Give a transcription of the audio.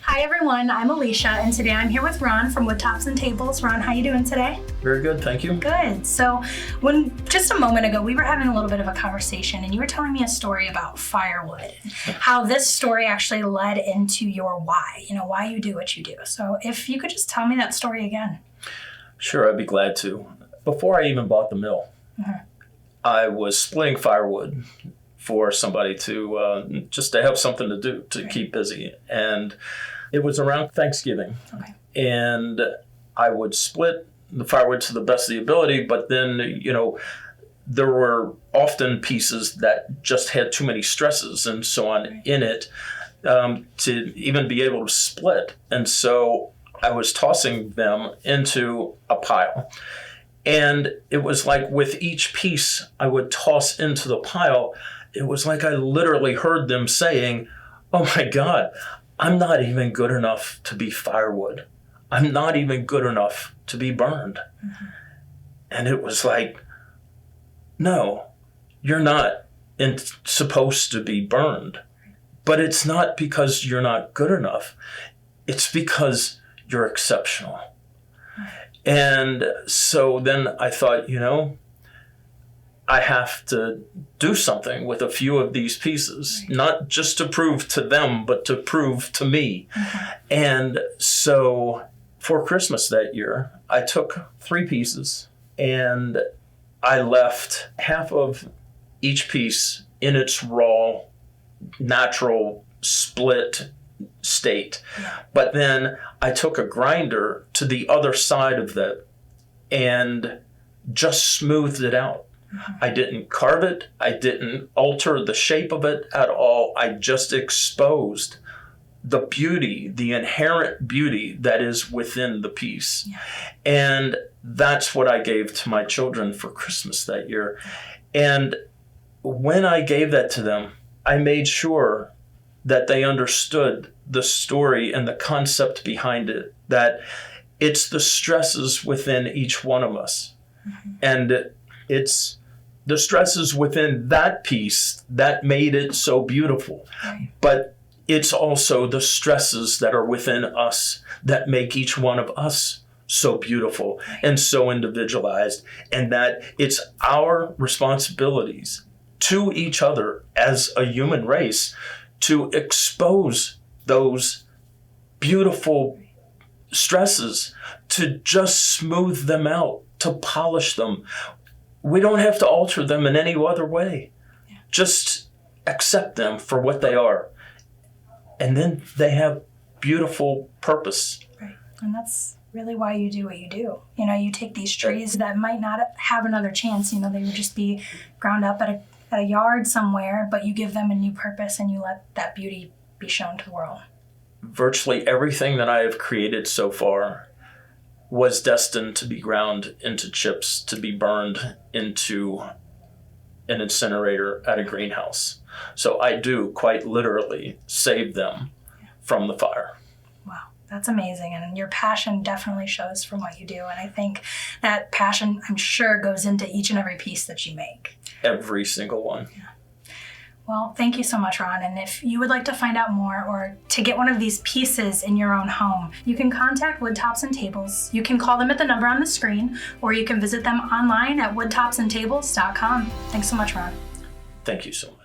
Hi everyone, I'm Alicia, and today I'm here with Ron from Wood Tops and Tables. Ron, how you doing today? Very good, thank you. Good. So just a moment ago, we were having a little bit of a conversation and you were telling me a story about firewood, how this story actually led into your why, why you do what you do. So if you could just tell me that story again. Sure, I'd be glad to. Before I even bought the mill, I was splitting firewood for somebody to just to have something to do, to keep busy. And it was around Thanksgiving. Okay. And I would split the firewood to the best of the ability, but then, there were often pieces that just had too many stresses and so on in it to even be able to split. And so I was tossing them into a pile. And it was like with each piece I would toss into the pile, it was like I literally heard them saying, "Oh my God, I'm not even good enough to be firewood. I'm not even good enough to be burned." And it was like, no, you're not supposed to be burned. But it's not because you're not good enough. It's because you're exceptional. And so then I thought, I have to do something with a few of these pieces, not just to prove to them, but to prove to me. And so for Christmas that year, I took 3 pieces and I left half of each piece in its raw, natural split state. But then I took a grinder to the other side of that and just smoothed it out. I didn't carve it. I didn't alter the shape of it at all. I just exposed the beauty, the inherent beauty that is within the piece. And that's what I gave to my children for Christmas that year. And when I gave that to them, I made sure that they understood the story and the concept behind it, that it's the stresses within each one of us. And it's the stresses within that piece that made it so beautiful. But it's also the stresses that are within us that make each one of us so beautiful and so individualized, and that it's our responsibilities to each other as a human race to expose those beautiful stresses, to just smooth them out, to polish them. We don't have to alter them in any other way. Just accept them for what they are. And then they have beautiful purpose. Right. And that's really why you do what you do. You take these trees that might not have another chance. They would just be ground up at a yard somewhere, but you give them a new purpose and you let that beauty be shown to the world. Virtually everything that I have created so far was destined to be ground into chips, to be burned into an incinerator at a greenhouse. So I do quite literally save them from the fire. Wow, that's amazing. And your passion definitely shows from what you do. And I think that passion, I'm sure, goes into each and every piece that you make. Every single one. Well, thank you so much, Ron. And if you would like to find out more or to get one of these pieces in your own home, you can contact Wood Tops and Tables. You can call them at the number on the screen, or you can visit them online at woodtopsandtables.com. Thanks so much, Ron. Thank you so much.